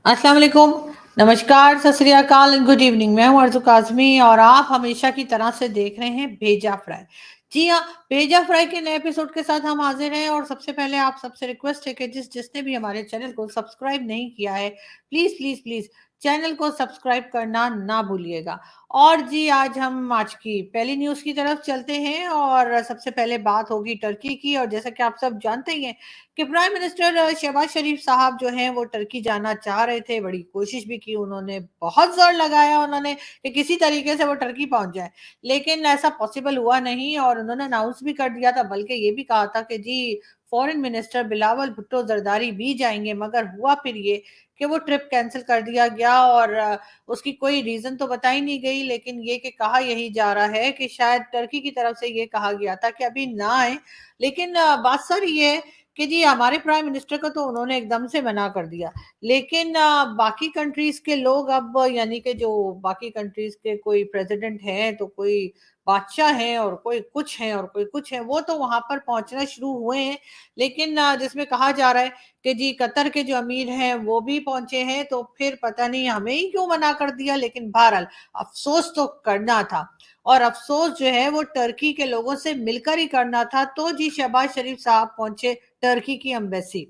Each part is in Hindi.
अस्सलाम वालेकुम, नमस्कार, सत श्री अकाल एंड गुड इवनिंग। मैं हूँ अर्ज़ू काज़मी और आप हमेशा की तरह से देख रहे हैं भेजा फ्राई। जी हाँ, भेजा फ्राई के नए एपिसोड के साथ हम हाज़िर हैं और सबसे पहले आप सबसे रिक्वेस्ट है कि जिसने भी हमारे चैनल को सब्सक्राइब नहीं किया है, प्लीज़, प्लीज़, प्लीज़ चैनल को सब्सक्राइब करना ना भूलिएगा। और जी, आज की पहली न्यूज़ की तरफ चलते हैं और सबसे पहले बात होगी टर्की की। और जैसा कि आप सब जानते ही हैं कि प्राइम मिनिस्टर शहबाज शरीफ साहब जो हैं वो टर्की जाना चाह रहे थे, बड़ी कोशिश भी की उन्होंने, बहुत ज़ोर लगाया उन्होंने कि किसी तरीके से वो टर्की पहुँच जाएँ। लेकिन ऐसा पॉसिबल हुआ नहीं और उन्होंने अनाउंस भी कर दिया था, बल्कि ये भी कहा था कि जी फॉरेन मिनिस्टर बिलावल भुट्टो ज़रदारी भी जाएँगे, मगर हुआ फिर ये कि वो ट्रिप कैंसल कर दिया गया और उसकी कोई रीज़न तो बताई नहीं गई, लेकिन ये कि कहा यही जा रहा है कि शायद टर्की की तरफ से ये कहा गया था कि अभी ना आएँ। लेकिन बात सर ये है कि जी हमारे प्राइम मिनिस्टर को तो उन्होंने एकदम से मना कर दिया। लेकिन बाकी कंट्रीज़ के लोग अब यानी कि जो बाकी कंट्रीज़ के कोई प्रेज़िडेंट हैं, तो कोई बादशाह हैं और कोई कुछ हैं और कोई कुछ हैं, वो तो वहाँ पर पहुँचना शुरू हुए हैं। लेकिन जिसमें कहा जा रहा है कि जी कतर के जो अमीर हैं, वो भी पहुँचे हैं, तो फिर पता नहीं हमें ही क्यों मना कर दिया। लेकिन बहरहाल अफ़सोस तो करना था और अफ़सोस जो है वो टर्की के लोगों से मिलकर ही करना था। तो जी शहबाज शरीफ साहब पहुँचे टर्की की एम्बेसी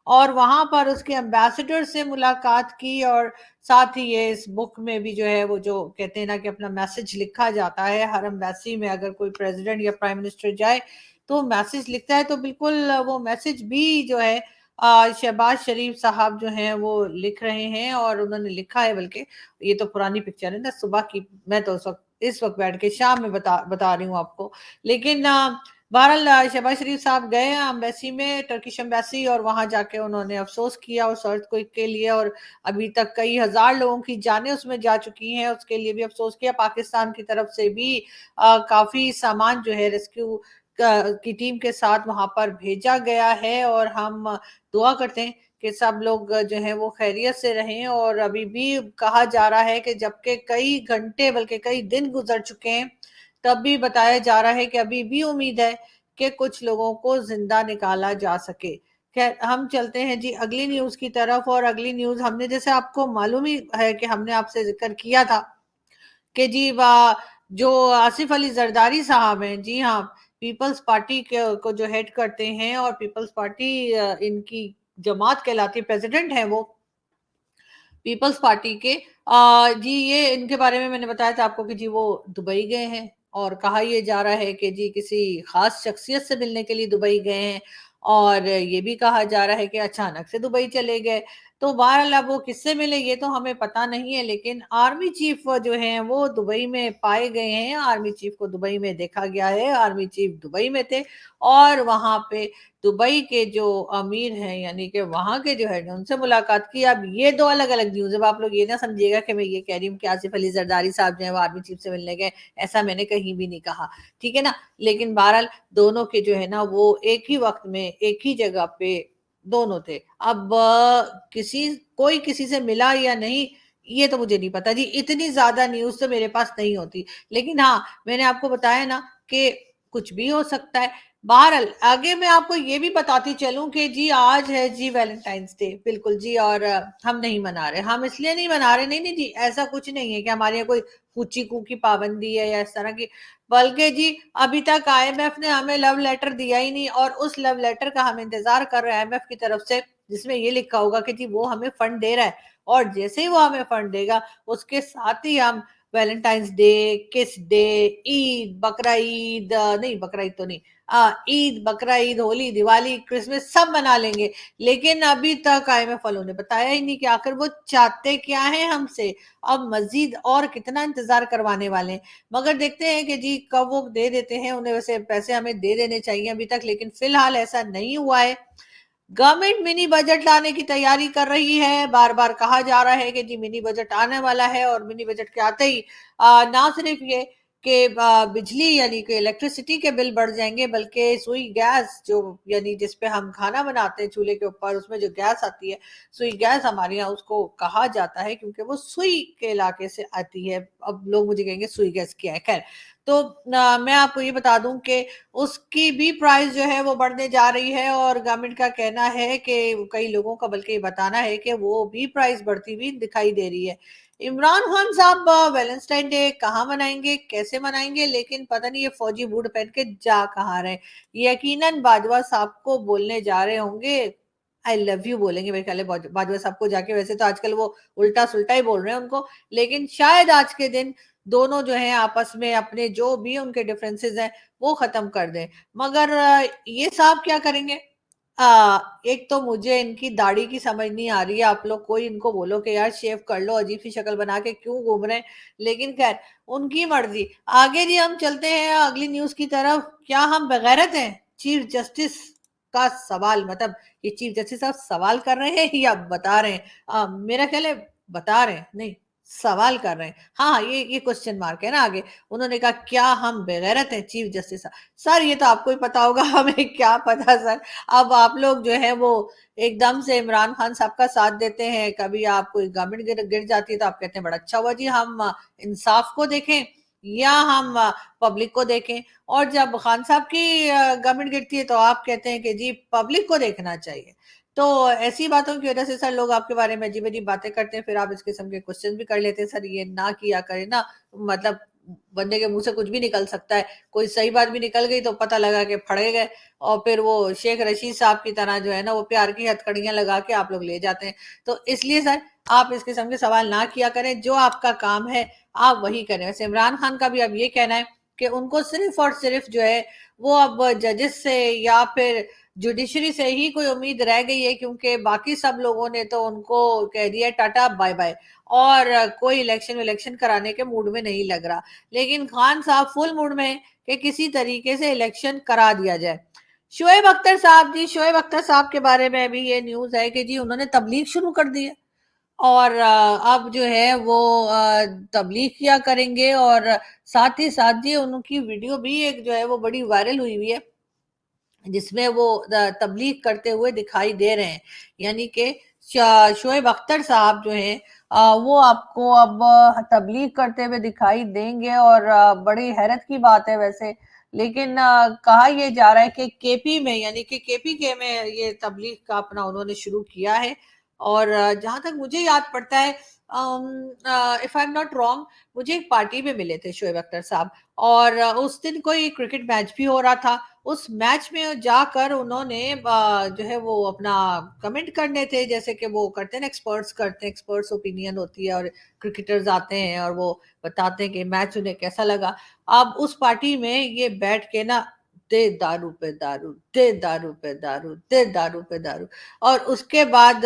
और वहां पर उसके एम्बेसडर से मुलाकात की और साथ ही ये इस बुक में भी जो है वो जो कहते हैं ना कि अपना मैसेज लिखा जाता है हर एम्बेसी में, अगर कोई प्रेसिडेंट या प्राइम मिनिस्टर जाए तो मैसेज लिखता है, तो बिल्कुल वो मैसेज भी जो है शहबाज शरीफ साहब जो हैं वो लिख रहे हैं और उन्होंने लिखा है, बल्कि ये तो पुरानी पिक्चर है ना सुबह की, मैं तो इस वक्त बैठ के शाम में बता बता रही हूँ आपको। लेकिन बहरहाल शहबाज शरीफ साहब गए एम्बेसी में, टर्किश एम्बेसी, और वहां जाके उन्होंने अफसोस किया उस अर्थक्वेक के लिए और अभी तक कई हजार लोगों की जानें उसमें जा चुकी हैं, उसके लिए भी अफसोस किया। पाकिस्तान की तरफ से भी काफी सामान जो है रेस्क्यू की टीम के साथ वहां पर भेजा गया है और हम दुआ करते हैं कि सब लोग जो है वो खैरियत से रहें। और अभी भी कहा जा रहा है कि जबकि कई घंटे बल्कि कई दिन गुजर चुके हैं, तब भी बताया जा रहा है कि अभी भी उम्मीद है कि कुछ लोगों को जिंदा निकाला जा सके। खैर, हम चलते हैं जी अगली न्यूज की तरफ। और अगली न्यूज हमने, जैसे आपको मालूम ही है कि हमने आपसे जिक्र किया था कि जी जो आसिफ अली जरदारी साहब हैं, जी हाँ, पीपल्स पार्टी के को जो हेड करते हैं और पीपल्स पार्टी इनकी जमात कहलाती है, प्रेसिडेंट है वो पीपल्स पार्टी के। जी ये इनके बारे में मैंने बताया था आपको कि जी वो दुबई गए हैं और कहा ये जा रहा है कि जी किसी खास शख्सियत से मिलने के लिए दुबई गए हैं और ये भी कहा जा रहा है कि अचानक से दुबई चले गए। तो बहरहाल अब वो किससे मिले ये तो हमें पता नहीं है, लेकिन आर्मी चीफ जो हैं वो दुबई में पाए गए हैं। आर्मी चीफ को दुबई में देखा गया है, आर्मी चीफ दुबई में थे और वहां पे दुबई के जो अमीर हैं यानी कि वहाँ के जो हेड हैं उनसे मुलाकात की। अब ये 2 अलग-अलग न्यूज़ है, अब आप लोग ये ना समझिएगा कि मैं ये कह रही हूँ कि आसिफ अली ज़रदारी साहब जो हैं वो आर्मी चीफ से मिलने गए, ऐसा मैंने कहीं भी नहीं कहा, ठीक है ना? लेकिन बहरहाल दोनों के जो है ना वो एक ही वक़्त में, एक ही जगह पे दोनों थे। अब कोई किसी से मिला या नहीं, ये तो मुझे नहीं पता जी, इतनी ज़्यादा न्यूज़ तो मेरे पास नहीं होती। लेकिन हाँ, मैंने आपको बताया ना कि कुछ भी हो सकता है। बहरहाल आगे मैं आपको ये भी बताती चलूं कि जी आज है जी वैलेंटाइंस डे, बिल्कुल जी। और हम नहीं मना रहे, हम इसलिए नहीं मना रहे, नहीं नहीं जी, ऐसा कुछ नहीं है कि हमारे यहाँ कोई कुची कू की पाबंदी है या इस तरह की, बल्कि जी अभी तक आईएमएफ ने हमें लव लेटर दिया ही नहीं और उस लव लेटर का हम इंतजार कर रहे हैं आईएमएफ की तरफ से, जिसमें ये लिखा होगा कि जी वो हमें फंड दे रहा है और जैसे ही वो हमें फंड देगा उसके साथ ही हम वैलेंटाइंस डे, किस डे, ईद, बकरा ईद, नहीं बकरा ईद तो नहीं, ईद, बकरा ईद, होली, दिवाली, क्रिसमस सब मना लेंगे। लेकिन अभी तक आईएमएफ वालों ने बताया ही नहीं कि आखिर वो चाहते क्या है हमसे। अब मजीद और कितना इंतजार करवाने वाले हैं, मगर देखते हैं कि जी कब वो दे देते हैं। उन्हें वैसे पैसे हमें दे देने चाहिए अभी तक, लेकिन फिलहाल ऐसा नहीं हुआ है। गवर्नमेंट मिनी बजट लाने की तैयारी कर रही है, बार बार कहा जा रहा है कि जी मिनी बजट आने वाला है और मिनी बजट के आते ही ना सिर्फ ये कि बिजली यानी कि इलेक्ट्रिसिटी के बिल बढ़ जाएंगे, बल्कि सुई गैस जो यानी जिस पे हम खाना बनाते हैं चूल्हे के ऊपर, उसमें जो गैस आती है, सुई गैस हमारे यहाँ उसको कहा जाता है, क्योंकि वो सुई के इलाके से आती है। अब लोग मुझे कहेंगे सुई गैस क्या है, खैर। तो मैं आपको ये बता दूं कि उसकी भी प्राइस जो है वो बढ़ने जा रही है, और गवर्नमेंट का कहना है कि कई लोगों का बल्कि ये बताना है कि वो भी प्राइस बढ़ती हुई दिखाई दे रही है। इमरान खान साहब वैलेंटाइन डे कहाँ मनाएंगे, कैसे मनाएंगे, लेकिन पता नहीं ये फौजी बूट पहन के जा कहाँ रहे। यकीनन बाजवा साहब को बोलने जा रहे होंगे, आई लव यू बोलेंगे मेरे ख्याल है बाजवा साहब को जाके। वैसे तो आजकल वो उल्टा सुल्टा ही बोल रहे हैं उनको, लेकिन शायद आज के दिन दोनों जो है आपस में अपने जो भी उनके डिफरेंसेस हैं वो खत्म कर दें। मगर ये साहब क्या करेंगे? एक तो मुझे इनकी दाढ़ी की समझ नहीं आ रही है। आप लोग कोई इनको बोलो कि यार शेव कर लो, अजीब सी शक्ल बना के क्यों घूम रहे हैं, लेकिन खैर उनकी मर्जी। आगे जी हम चलते हैं अगली न्यूज की तरफ। क्या हम बेगैरत हैं? चीफ जस्टिस का सवाल, मतलब ये चीफ जस्टिस साहब सवाल कर रहे हैं या बता रहे हैं? मेरा ख्याल है बता रहे हैं, नहीं सवाल कर रहे हैं। हाँ हाँ, ये क्वेश्चन मार्क है ना आगे। उन्होंने कहा क्या हम बेगैरत हैं चीफ जस्टिस साहब? सर ये तो आपको ही पता होगा, हमें क्या पता सर। अब आप लोग जो है वो एकदम से इमरान खान साहब का साथ देते हैं, कभी आप कोई गवर्नमेंट गिर जाती है तो आप कहते हैं बड़ा अच्छा हुआ जी, हम इंसाफ को देखें या हम पब्लिक को देखें। और जब खान साहब की गवर्नमेंट गिरती है तो आप कहते हैं कि जी पब्लिक को देखना चाहिए। तो ऐसी बातों की वजह से सर लोग आपके बारे में अजीब अजीब बातें करते हैं, फिर आप इस किस्म के क्वेश्चन भी कर लेते हैं। सर ये ना किया करें ना, मतलब बंदे के मुंह से कुछ भी निकल सकता है, कोई सही बात भी निकल गई तो पता लगा कि फड़े गए, और फिर वो शेख रशीद साहब की तरह जो है ना वो प्यार की हथकड़ियां लगा के आप लोग ले जाते हैं। तो इसलिए सर आप इस किस्म के सवाल ना किया करें, जो आपका काम है आप वही करें। वैसे इमरान खान का भी अब ये कहना है कि उनको सिर्फ और सिर्फ जो है वो अब जजेस से या फिर जुडिशरी से ही कोई उम्मीद रह गई है, क्योंकि बाकी सब लोगों ने तो उनको कह दिया टाटा बाय बाय, और कोई इलेक्शन विलेक्शन कराने के मूड में नहीं लग रहा। लेकिन खान साहब फुल मूड में है कि किसी तरीके से इलेक्शन करा दिया जाए। शोएब अख्तर साहब जी, शोएब अख्तर साहब के बारे में भी ये न्यूज है कि जी उन्होंने तबलीग शुरू कर दी है, और अब जो है वो तबलीग किया करेंगे, और साथ ही साथ जी उनकी वीडियो भी एक जो है वो बड़ी वायरल हुई हुई है, जिसमें वो तबलीग करते हुए दिखाई दे रहे हैं। यानी कि शोएब अख्तर साहब जो हैं वो आपको अब तबलीग करते हुए दिखाई देंगे, और बड़ी हैरत की बात है वैसे। लेकिन कहा यह जा रहा है कि केपी में, यानी कि केपी के में ये तबलीग का अपना उन्होंने शुरू किया है। और जहां तक मुझे याद पड़ता है, if I am not wrong, मुझे एक पार्टी में मिले थे शोएब अख्तर साहब, और उस दिन कोई क्रिकेट मैच भी हो रहा था। उस मैच में जाकर उन्होंने जो है वो अपना कमेंट करने थे, जैसे कि वो करते हैं, एक्सपर्ट्स करते हैं, एक्सपर्ट्स ओपिनियन होती है, और क्रिकेटर्स आते हैं और वो बताते हैं कि मैच उन्हें कैसा लगा। अब उस पार्टी में ये बैठ के ना दे दारू पे दारू, दे दारू पे दारू, दे दारू पे दारू, और उसके बाद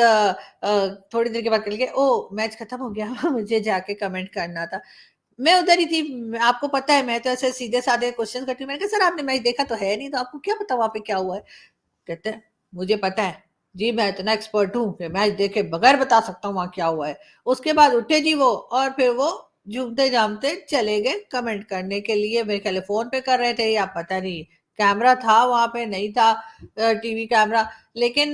थोड़ी देर के बाद कह के ओ मैच खत्म हो गया मुझे जाके कमेंट करना था। मैं उधर ही थी। आपको पता है मैं तो ऐसे सीधे-साधे क्वेश्चन करती हूँ। मैंने कहा सर आपने मैच देखा तो है नहीं, तो आपको क्या पता वहाँ पे क्या हुआ है? कहते हैं मुझे पता है। जी मैं इतना एक्सपर्ट हूँ कि मैच देखे बगैर बता सकता हूँ वहाँ क्या हुआ है। उसके बाद उठे जी वो, और फिर वो झूमते-जामते चले गए कमेंट करने के लिए। मेरे ख्याल है फ़ोन पे कर रहे थे या पता नहीं कैमरा था वहाँ पे, नहीं था टीवी कैमरा। लेकिन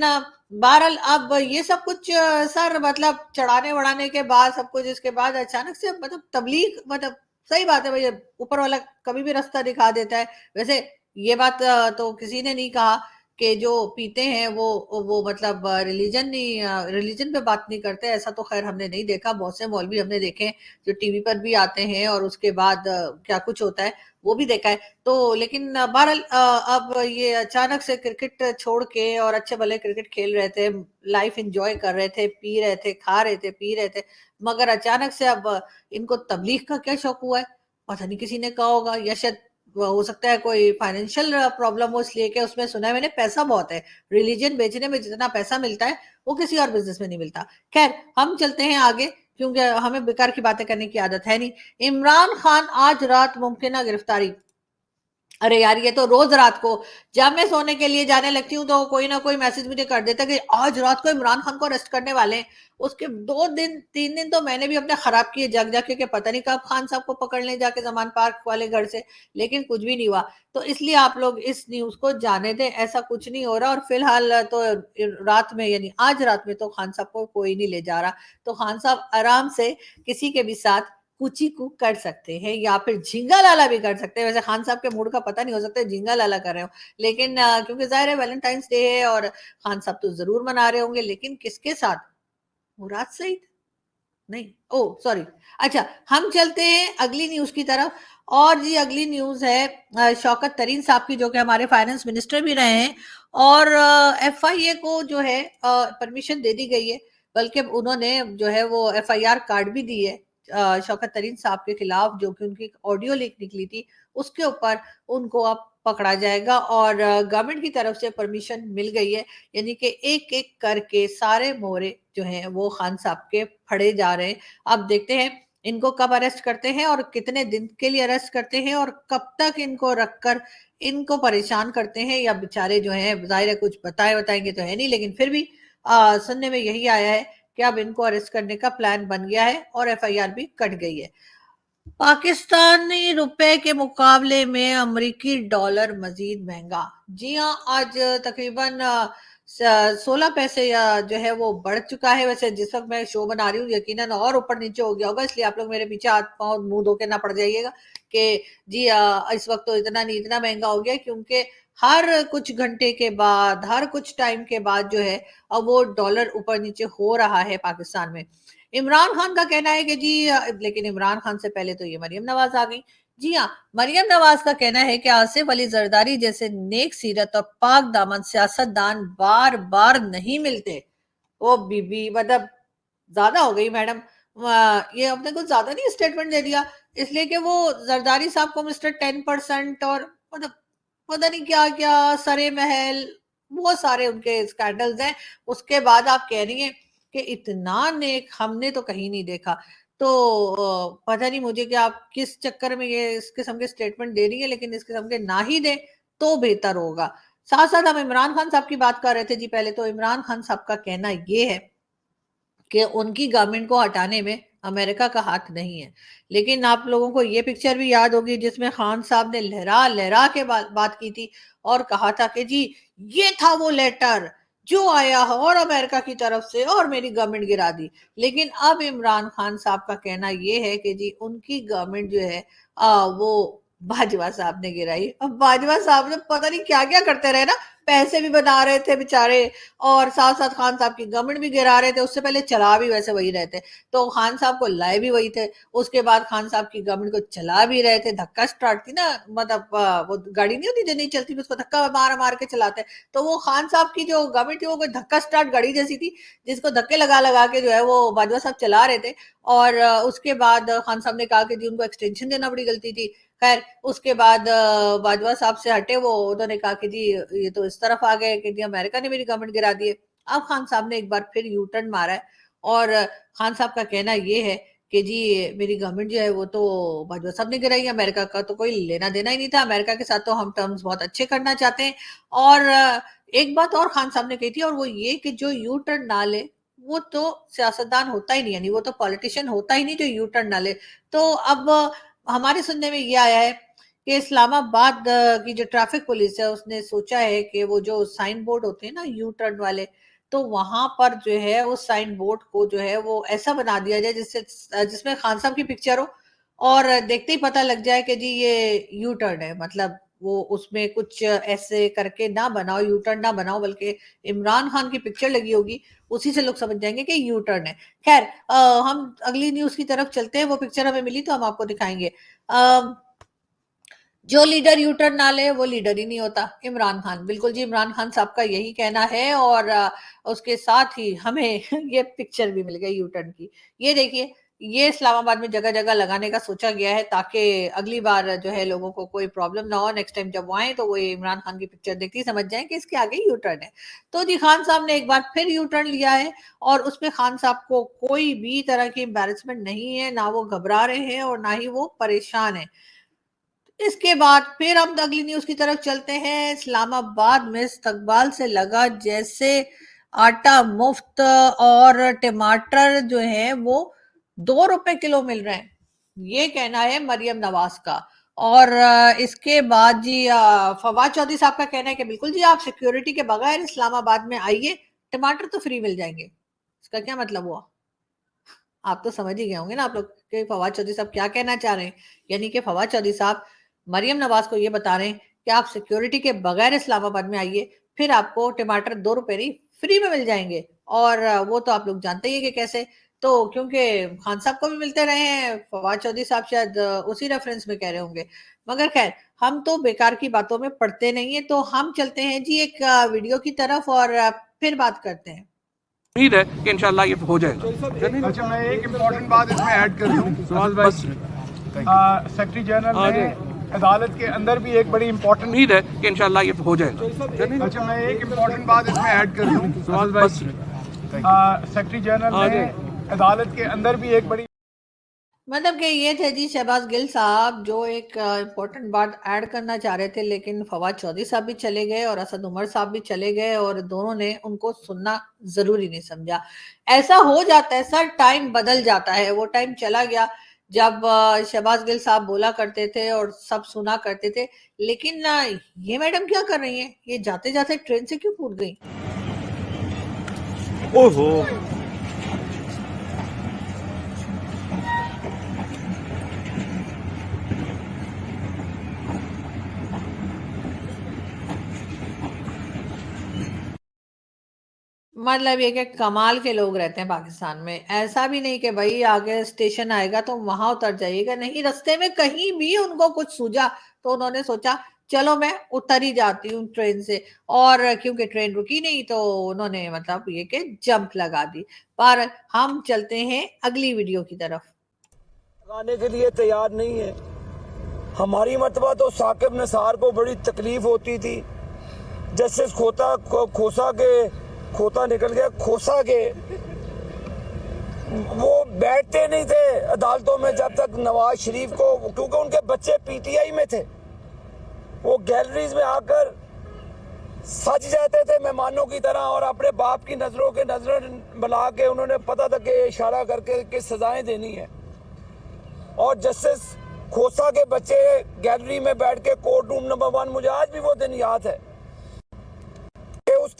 बहरहाल अब ये सब कुछ सर मतलब चढ़ाने-वढ़ाने के बाद सब कुछ, इसके बाद अचानक से मतलब तबलीग, मतलब सही बात है भई, ऊपर वाला कभी भी रास्ता दिखा देता है। वैसे ये बात तो किसी ने नहीं कहा कि जो पीते हैं वो मतलब रिलीजन पे बात नहीं करते, ऐसा तो खैर हमने नहीं देखा। बहुत से मौलवी हमने देखे हैं जो टीवी पर भी आते हैं, और उसके बाद क्या कुछ होता है वो भी देखा है। तो लेकिन बहरहाल अब ये अचानक से क्रिकेट छोड़ के, और अच्छे भले क्रिकेट खेल रहे थे, लाइफ एंजॉय कर रहे थे, पी रहे थे, खा रहे थे, पी रहे थे, मगर अचानक से अब इनको तबलीग का क्या शौक हुआ है? पता नहीं, किसी ने कहा होगा, या शायद वो हो सकता है कोई फाइनेंशियल प्रॉब्लम हो, इसलिए कि उसमें सुना है मैंने पैसा बहुत है। रिलीजन बेचने में जितना पैसा मिलता है वो किसी और बिजनेस में नहीं मिलता। खैर हम चलते हैं आगे, क्योंकि हमें बेकार की बातें करने की आदत है नहीं। इमरान खान आज रात मुमकिन गिरफ्तारी, अरे यार, ये तो रोज रात को जब मैं सोने के लिए जाने लगती हूँ तो कोई ना कोई मैसेज मुझे कर देता है कि आज रात को इमरान खान को अरेस्ट करने वाले हैं। उसके 2 दिन 3 दिन तो मैंने भी अपने खराब किए जग जग के पता नहीं कब खान साहब को पकड़ लें जाके जमान पार्क वाले घर से, लेकिन कुछ भी नहीं हुआ। तो इसलिए आप लोग इस न्यूज को जाने दें, ऐसा कुछ नहीं हो रहा। और फिलहाल तो रात में यानी आज रात में तो खान साहब को कोई नहीं ले जा रहा। तो खान साहब आराम से किसी के भी साथ कूची कूक कर सकते हैं या फिर झिंगा लाला भी कर सकते हैं। वैसे खान साहब के मूड का पता नहीं, हो सकता है झिंगा लाला कर रहे हो, लेकिन क्योंकि जाहिर है वैलेंटाइंस डे है और खान साहब तो जरूर मना रहे होंगे, लेकिन किसके साथ? मुराद सईद? नहीं, ओ सॉरी। अच्छा, हम चलते हैं अगली न्यूज की तरफ। और जी अगली न्यूज है शौकत तरीन साहब की, जो कि हमारे फाइनेंस मिनिस्टर भी रहे हैं। और एफआईए को जो है परमिशन दे दी गई है, बल्कि उन्होंने जो है वो एफआईआर कार्ड भी दी है शौकत तरीन साहब के खिलाफ, जो कि उनकी ऑडियो लीक निकली थी उसके ऊपर उनको अब पकड़ा जाएगा। और गवर्नमेंट की तरफ से परमिशन मिल गई है, यानी कि एक एक करके सारे मोहरे जो हैं वो खान साहब के फड़े जा रहे हैं। अब देखते हैं इनको कब अरेस्ट करते हैं और कितने दिन के लिए अरेस्ट करते हैं और कब तक इनको रखकर इनको परेशान करते हैं, या बेचारे जो हैं जाहिर है कुछ बताएंगे तो है नहीं, लेकिन फिर भी सुनने में यही आया है कि अब इनको अरेस्ट करने का प्लान बन गया है और एफआईआर भी कट गई है। पाकिस्तानी रुपए के मुकाबले में अमेरिकी डॉलर मजीद महंगा। जी हाँ, आज तकरीबन 16 पैसे या जो है वो बढ़ चुका है। वैसे जिस वक्त मैं शो बना रही हूँ यकीनन और ऊपर नीचे हो गया होगा, इसलिए आप लोग मेरे पीछे हाथ पाँव मुंह धो के ना पड़ जाइएगा कि जी इस वक्त तो इतना नहीं, इतना महंगा हो गया, क्योंकि हर कुछ घंटे के बाद, हर कुछ टाइम के बाद जो है अब वो डॉलर ऊपर नीचे हो रहा है पाकिस्तान में। इमरान खान का कहना है कि जी लेकिन इमरान खान से पहले तो ये मरियम नवाज आ गई। जी हाँ, मरियम नवाज का कहना है कि आसिफ अली जरदारी जैसे नेक सीरत और पाक दामन सियासतदान बार बार नहीं मिलते। ओ बीबी, मतलब ज्यादा हो गई मैडम। ये आपने कुछ ज्यादा नहीं स्टेटमेंट दे दिया, इसलिए कि वो जरदारी साहब को मिस्टर 10% और मतलब पता नहीं क्या क्या सरे महल, बहुत सारे उनके स्कैंडल्स हैं। उसके बाद आप कह रही हैं कि इतना नेक हमने तो कहीं नहीं देखा। तो पता नहीं मुझे कि आप किस चक्कर में ये इस किस्म के स्टेटमेंट दे रही है, लेकिन इस किस्म के ना ही दे तो बेहतर होगा। साथ साथ हम इमरान खान साहब की बात कर रहे थे जी। पहले तो इमरान खान साहब का कहना ये है कि उनकी गवर्नमेंट को हटाने में अमेरिका का हाथ नहीं है, लेकिन आप लोगों को ये पिक्चर भी याद होगी जिसमें खान साहब ने लहरा लहरा के बात की थी और कहा था कि जी ये था वो लेटर जो आया है और अमेरिका की तरफ से और मेरी गवर्नमेंट गिरा दी। लेकिन अब इमरान खान साहब का कहना ये है कि जी उनकी गवर्नमेंट जो है वो बाजवा साहब ने गिराई। अब बाजवा साहब ने पता नहीं क्या क्या करते रहे ना, पैसे भी बना रहे थे बेचारे और साथ साथ खान साहब की गवर्नमेंट भी गिरा रहे थे। उससे पहले चला भी वैसे वही रहे थे, तो खान साहब को लाए भी वही थे। उसके बाद खान साहब की गवर्नमेंट को चला भी रहे थे। धक्का स्टार्ट थी ना, मतलब वो गाड़ी नहीं होती जो नहीं चलती उसको धक्का मार मार के चलाते। तो वो खान साहब की जो गवर्नमेंट थी वो कोई धक्का स्टार्ट गाड़ी जैसी थी, जिसको धक्के लगा लगा के जो है वो बाजवा साहब चला रहे थे। और उसके बाद खान साहब ने कहा कि जी उनको एक्सटेंशन देना बड़ी गलती थी। खैर उसके बाद बाजवा साहब से हटे वो, उन्होंने कहा कि जी ये तो इस तरफ आ गए कि जी अमेरिका ने मेरी गवर्नमेंट गिरा दी है। अब खान साहब ने एक बार फिर यू टर्न मारा है और खान साहब का कहना ये है कि जी मेरी गवर्नमेंट जो है वो तो बाजवा साहब ने गिराई है, अमेरिका का तो कोई लेना देना ही नहीं था, अमेरिका के साथ तो हम टर्म्स बहुत अच्छे करना चाहते हैं। और एक बात और खान साहब ने कही थी और वो ये कि जो यू टर्न ना ले वो तो सियासतदान होता ही नहीं, यानी वो तो पॉलिटिशियन होता ही नहीं जो यू टर्न ना ले। तो अब हमारे सुनने में ये आया है कि इस्लामाबाद की जो ट्रैफिक पुलिस है उसने सोचा है कि वो जो साइन बोर्ड होते हैं ना यू टर्न वाले, तो वहां पर जो है उस साइन बोर्ड को जो है वो ऐसा बना दिया जाए जिससे जिसमें खान साहब की पिक्चर हो और देखते ही पता लग जाए कि जी ये यू टर्न है। मतलब वो उसमें कुछ ऐसे करके ना बनाओ, यू टर्न ना बनाओ, बल्कि इमरान खान की पिक्चर लगी होगी, उसी से लोग समझ जाएंगे कि यू टर्न है। खैर हम अगली न्यूज की तरफ चलते हैं। वो पिक्चर हमें मिली तो हम आपको दिखाएंगे। जो लीडर यू टर्न ना ले वो लीडर ही नहीं होता। इमरान खान, बिल्कुल जी, इमरान खान साहब का यही कहना है। और उसके साथ ही हमें ये पिक्चर भी मिल गई यू टर्न की। ये देखिए, ये इस्लामाबाद में जगह जगह लगाने का सोचा गया है ताकि अगली बार जो है लोगों को कोई प्रॉब्लम ना हो। नेक्स्ट टाइम जब वो आए तो वो इमरान खान की पिक्चर देखते ही समझ जाए कि इसके आगे यू टर्न है। तो जी खान साहब ने एक बार फिर यू टर्न लिया है और उसमें खान साहब को कोई भी तरह की एम्बेरसमेंट नहीं है, ना वो घबरा रहे हैं और ना ही वो परेशान है। इसके बाद फिर हम अगली न्यूज की तरफ चलते हैं। इस्लामाबाद में इस्तकबाल से लगा जैसे आटा मुफ्त और टमाटर जो है वो 2 रुपए किलो मिल रहे हैं, ये कहना है मरियम नवाज का। और इसके बाद जी फवाद चौधरी साहब का कहना है कि बिल्कुल जी आप सिक्योरिटी के बगैर इस्लामाबाद में आइए, टमाटर तो फ्री मिल जाएंगे। इसका क्या मतलब हुआ? आप तो समझ ही गए होंगे ना आप लोग कि फवाद चौधरी साहब क्या कहना चाह रहे हैं। यानी कि फवाद चौधरी साहब मरियम नवाज को ये बता रहे हैं कि आप सिक्योरिटी के बगैर इस्लामाबाद में आइए, फिर आपको टमाटर 2 रुपए नहीं फ्री में मिल जाएंगे। और वो तो आप लोग जानते ही है कि कैसे। तो क्योंकि खान साहब को भी मिलते रहे हैं, फवाद चौधरी साहब शायद उसी रेफरेंस में कह रहे होंगे। मगर खैर, हम तो बेकार की बातों में पड़ते नहीं है, तो हम चलते हैं जी एक वीडियो की तरफ और फिर बात करते हैं। उम्मीद है कि इंशाल्लाह ये हो जाएगा। अच्छा, मैं एक इम्पोर्टेंट बात इसमें ऐड कर दूं। बस सेक्रेटरी जनरल ने अदालत के अंदर भी एक बड़ी इम्पोर्टेंट उम्मीद है कि इंशाल्लाह ये हो जाएगा। अच्छा, मैं एक इम्पोर्टेंट बात इसमें ऐड कर दूं। बस सेक्रेटरी जनरल ने अदालत के अंदर भी एक बड़ी मतलब कि ये थे जी शहबाज गिल साहब जो एक इम्पोर्टेंट बात ऐड करना चाह रहे थे, लेकिन फवाद चौधरी साहब भी चले गए और असद उमर साहब भी चले गए और दोनों ने उनको सुनना जरूरी नहीं समझा। ऐसा हो जाता है सर, टाइम बदल जाता है। वो टाइम चला गया जब शहबाज गिल साहब बोला करते थे और सब सुना करते थे। लेकिन ये मैडम क्या कर रही हैं? ये जाते जाते ट्रेन से क्यों कूद गई? ओहो, मतलब ये कि कमाल के लोग रहते हैं पाकिस्तान में। ऐसा भी नहीं कि भाई आगे स्टेशन आएगा तो वहां उतर जाइएगा, नहीं, रास्ते में कहीं भी उनको कुछ सूझा तो उन्होंने सोचा चलो मैं उतर ही जाती हूँ ट्रेन से। और क्योंकि ट्रेन रुकी नहीं तो उन्होंने मतलब ये कि जंप लगा दी। पर हम चलते हैं अगली वीडियो की तरफ। लगाने के लिए तैयार नहीं है। हमारी मर्तबा तो साकिब निसार को बड़ी तकलीफ होती थी। जस्टिस खोसा के खोता निकल गया खोसा के, वो बैठते नहीं थे अदालतों में जब तक नवाज शरीफ को, क्योंकि उनके बच्चे पीटीआई में थे, वो गैलरीज में आकर सज जाते थे मेहमानों की तरह और अपने बाप की नजरों के नजर मिला के उन्होंने पता था कि इशारा करके कि सजाएं देनी है। और जस्टिस खोसा के बच्चे गैलरी में बैठ के कोर्ट रूम नंबर 1, मुझे आज भी वो दिन याद है कि उस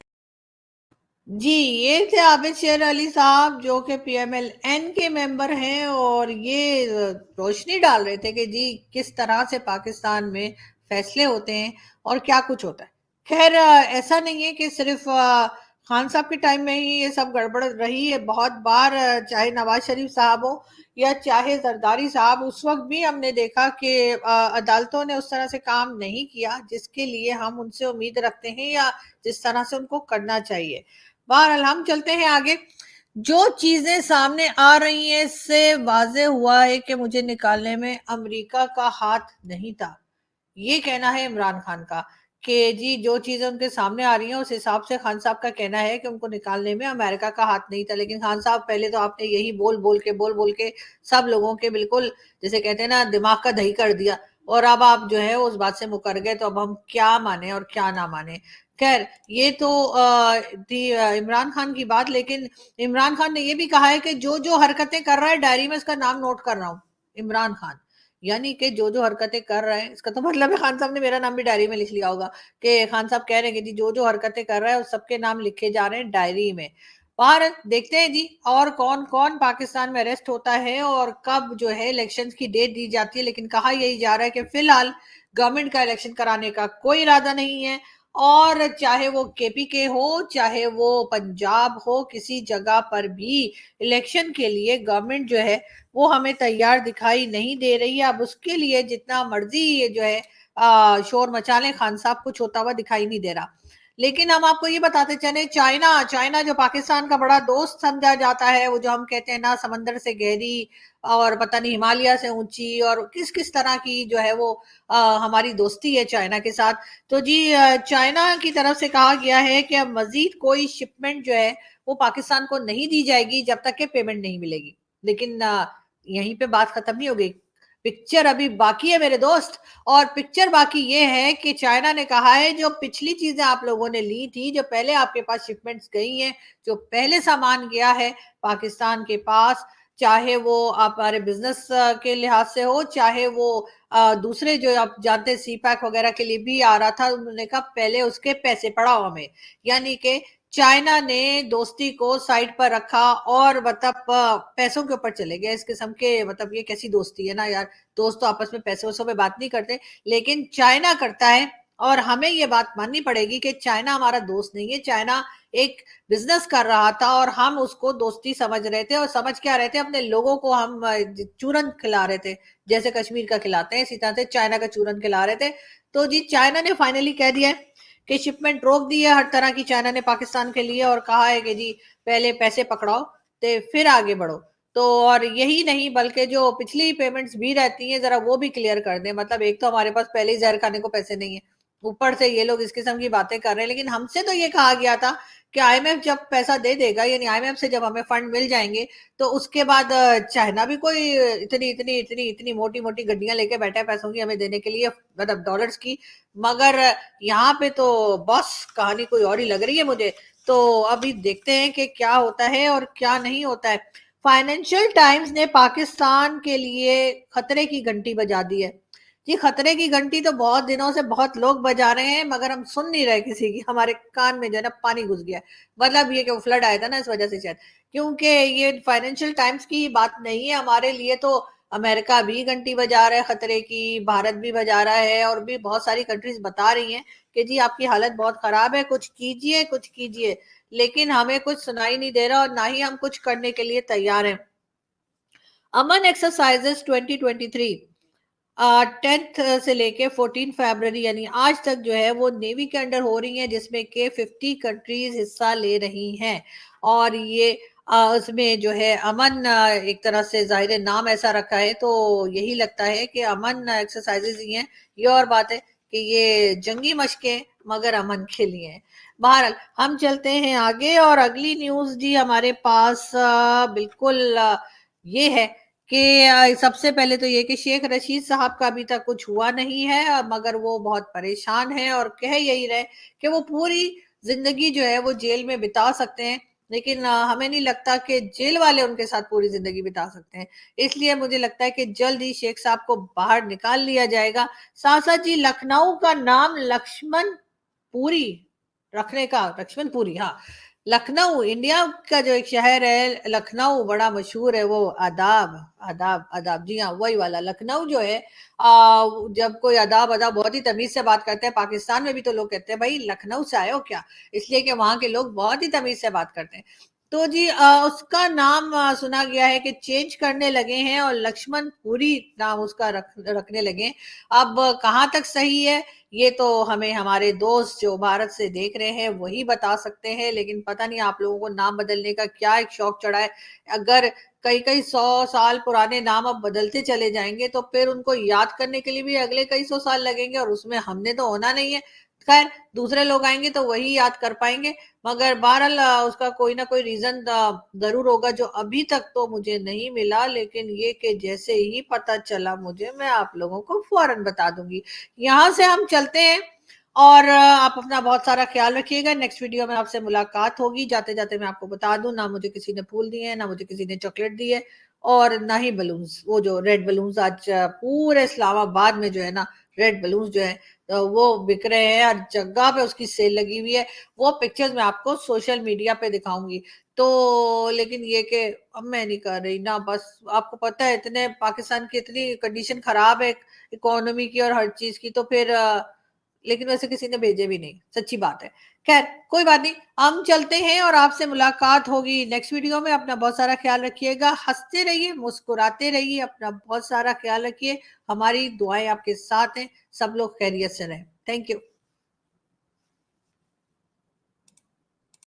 जी, ये थे आबिद शेर अली साहब जो कि पीएमएलएन के मेंबर हैं और ये रोशनी डाल रहे थे कि जी किस तरह से पाकिस्तान में फैसले होते हैं और क्या कुछ होता है। खैर ऐसा नहीं है कि सिर्फ खान साहब के टाइम में ही ये सब गड़बड़ रही है। बहुत बार चाहे नवाज शरीफ साहब हो या चाहे जरदारी साहब, उस वक्त भी हमने देखा कि अदालतों ने उस तरह से काम नहीं किया जिसके लिए हम उनसे उम्मीद रखते हैं या जिस तरह से उनको करना चाहिए। बहरहाल हम चलते हैं आगे। जो चीजें सामने आ रही हैं इससे वाजे हुआ है कि मुझे निकालने में अमेरिका का हाथ नहीं था, ये कहना है इमरान खान का। कि जी जो चीजें उनके सामने आ रही हैं उस हिसाब से खान साहब का कहना है कि उनको निकालने में अमेरिका का हाथ नहीं था। लेकिन खान साहब पहले तो आपने यही बोल बोल के सब लोगों के बिल्कुल जैसे कहते हैं ना दिमाग का दही कर दिया, और अब आप जो है उस बात से मुकर गए। तो अब हम क्या माने और क्या ना माने। खैर ये तो थी इमरान खान की बात। लेकिन इमरान खान ने ये भी कहा है कि जो जो हरकतें कर रहा है डायरी में इसका नाम नोट कर रहा हूँ। इमरान खान यानी कि जो जो हरकतें कर रहे हैं, इसका तो मतलब है खान साहब ने मेरा नाम भी डायरी में लिख लिया होगा कि खान साहब कह रहे हैं कि जी जो जो हरकतें कर रहा है उस सबके नाम लिखे जा रहे हैं डायरी में। बाहर देखते हैं जी और कौन कौन पाकिस्तान में अरेस्ट होता है और कब जो है इलेक्शन की डेट दी जाती है। लेकिन कहा यही जा रहा है कि फिलहाल गवर्नमेंट का इलेक्शन कराने का कोई इरादा नहीं है। और चाहे वो केपीके हो चाहे वो पंजाब हो, किसी जगह पर भी इलेक्शन के लिए गवर्नमेंट जो है वो हमें तैयार दिखाई नहीं दे रही है। अब उसके लिए जितना मर्जी ये जो है शोर मचा लें, खान साहब कुछ होता हुआ दिखाई नहीं दे रहा। लेकिन हम आपको ये बताते चले, चाइना चाइना जो पाकिस्तान का बड़ा दोस्त समझा जाता है, वो जो हम कहते हैं ना समंदर से गहरी और पता नहीं हिमालय से ऊंची और किस किस तरह की जो है वो हमारी दोस्ती है चाइना के साथ। तो जी चाइना की तरफ से कहा गया है कि अब मजीद कोई शिपमेंट जो है वो पाकिस्तान को नहीं दी जाएगी जब तक कि पेमेंट नहीं मिलेगी। लेकिन यहीं पे बात खत्म नहीं हो गई। पिक्चर अभी बाकी है मेरे दोस्त। और पिक्चर बाकी ये है कि चाइना ने कहा है जो पिछली चीजें आप लोगों ने ली थी, जो पहले आपके पास शिपमेंट्स गई हैं, जो पहले सामान गया है पाकिस्तान के पास, चाहे वो आप हमारे बिजनेस के लिहाज से हो, चाहे वो दूसरे जो आप जानते हैं सी पैक वगैरह के लिए भी आ रहा था, उन्होंने कहा पहले उसके पैसे पड़ाओ हमें। यानी कि चाइना ने दोस्ती को साइड पर रखा और मतलब पैसों के ऊपर चले गए। इस किस्म के मतलब ये कैसी दोस्ती है ना यार, दोस्त तो आपस में पैसे वैसों पे बात नहीं करते, लेकिन चाइना करता है। और हमें ये बात माननी पड़ेगी कि चाइना हमारा दोस्त नहीं है, चाइना एक बिजनेस कर रहा था और हम उसको दोस्ती समझ रहे थे। और समझ क्या रहे थे, अपने लोगों को हम चूरन खिला रहे थे, जैसे कश्मीर का खिलाते हैं इसी तरह से चाइना का चूरन खिला रहे थे। तो जी चाइना ने फाइनली कह दिया है कि शिपमेंट रोक दी है हर तरह की चाइना ने पाकिस्तान के लिए, और कहा है कि जी पहले पैसे पकड़ाओ तो फिर आगे बढ़ो। तो और यही नहीं बल्कि जो पिछली पेमेंट्स भी रहती हैं जरा वो भी क्लियर कर दें। मतलब एक तो हमारे पास पहले ही जहर खाने को पैसे नहीं है, ऊपर से ये लोग इस किस्म की बातें कर रहे हैं। लेकिन हमसे तो ये कहा गया था कि आईएमएफ जब पैसा दे देगा, यानी आईएमएफ से जब हमें फंड मिल जाएंगे तो उसके बाद चाइना भी कोई इतनी इतनी इतनी इतनी मोटी मोटी गड्डियां लेके बैठा है पैसों की हमें देने के लिए, मतलब डॉलर्स की। मगर यहाँ पे तो बस कहानी कोई और ही लग रही है मुझे। तो अभी देखते हैं कि क्या होता है और क्या नहीं होता है। फाइनेंशियल टाइम्स ने पाकिस्तान के लिए खतरे की घंटी बजा दी है। जी खतरे की घंटी तो बहुत दिनों से बहुत लोग बजा रहे हैं, मगर हम सुन नहीं रहे किसी की। हमारे कान में जो है ना पानी घुस गया है। मतलब ये कि वो फ्लड आया था ना, इस वजह से शायद। क्योंकि ये फाइनेंशियल टाइम्स की बात नहीं है हमारे लिए, तो अमेरिका भी घंटी बजा रहा है खतरे की, भारत भी बजा रहा है, और भी बहुत सारी कंट्रीज बता रही हैं कि जी आपकी हालत बहुत खराब है, कुछ कीजिए कुछ कीजिए। लेकिन हमें कुछ सुनाई नहीं दे रहा और ना ही हम कुछ करने के लिए तैयार हैं। अमन एक्सरसाइजेस 2023 10th से लेके 14 फरवरी यानी आज तक जो है वो नेवी के अंडर हो रही है, जिसमें के 50 कंट्रीज हिस्सा ले रही हैं। और ये उसमें जो है अमन एक तरह से जाहिर है नाम ऐसा रखा है तो यही लगता है कि अमन एक्सरसाइजेज ही हैं। ये और बात है कि ये जंगी मशकें मगर अमन के लिए हैं। बहरहाल हम चलते हैं आगे और अगली न्यूज जी हमारे पास बिल्कुल ये है कि सबसे पहले तो ये कि शेख रशीद साहब का अभी तक कुछ हुआ नहीं है, मगर वो बहुत परेशान है और कह यही रहे कि वो पूरी जिंदगी जो है वो जेल में बिता सकते हैं। लेकिन हमें नहीं लगता कि जेल वाले उनके साथ पूरी जिंदगी बिता सकते हैं। इसलिए मुझे लगता है कि जल्द ही शेख साहब को बाहर निकाल लिया जाएगा। साथ साथ जी लखनऊ का नाम लक्ष्मण पुरी रखने का, लक्ष्मण पुरी, हाँ, लखनऊ इंडिया का जो एक शहर है लखनऊ बड़ा मशहूर है, वो आदाब आदाब आदाब, जी हाँ वही वाला लखनऊ जो है। जब कोई आदाब आदाब बहुत ही तमीज से बात करते हैं, पाकिस्तान में भी तो लोग कहते हैं भाई लखनऊ से आए हो क्या, इसलिए कि वहां के लोग बहुत ही तमीज से बात करते हैं। तो जी उसका नाम सुना गया है कि चेंज करने लगे हैं और लक्ष्मण पुरी नाम उसका रखने लगे हैं। अब कहाँ तक सही है ये तो हमें हमारे दोस्त जो भारत से देख रहे हैं वही बता सकते हैं। लेकिन पता नहीं आप लोगों को नाम बदलने का क्या एक शौक चढ़ा है। अगर कई कई 100 साल पुराने नाम अब बदलते चले जाएंगे तो फिर उनको याद करने के लिए भी अगले कई 100 साल लगेंगे, और उसमें हमने तो होना नहीं है। खैर दूसरे लोग आएंगे तो वही याद कर पाएंगे। मगर बहरहाल उसका कोई ना कोई रीजन जरूर होगा जो अभी तक तो मुझे नहीं मिला। लेकिन ये कि जैसे ही पता चला मुझे मैं आप लोगों को फौरन बता दूंगी। यहाँ से हम चलते हैं और आप अपना बहुत सारा ख्याल रखिएगा। नेक्स्ट वीडियो में आपसे मुलाकात होगी। जाते जाते मैं आपको बता दूं, ना मुझे किसी ने फूल दिए हैं, ना मुझे किसी ने चॉकलेट दी है, और ना ही बलून्स, वो जो रेड बलून्स आज पूरे इस्लामाबाद में जो है ना रेड बलून्स जो है वो बिक रहे हैं, हर जगह पे उसकी सेल लगी हुई है। वो पिक्चर्स मैं आपको सोशल मीडिया पे दिखाऊंगी। तो लेकिन ये कि अब मैं नहीं कर रही ना, बस आपको पता है इतने पाकिस्तान की इतनी कंडीशन खराब है इकोनॉमी की और हर चीज की, तो फिर लेकिन वैसे किसी ने भेजे भी नहीं, सच्ची बात है। खैर कोई बात नहीं, हम चलते हैं और आपसे मुलाकात होगी नेक्स्ट वीडियो में। अपना बहुत सारा ख्याल रखिएगा, हंसते रहिए, मुस्कुराते रहिए, अपना बहुत सारा ख्याल रखिए। हमारी दुआएं आपके साथ हैं, सब लोग खैरियत से रहें। Thank you.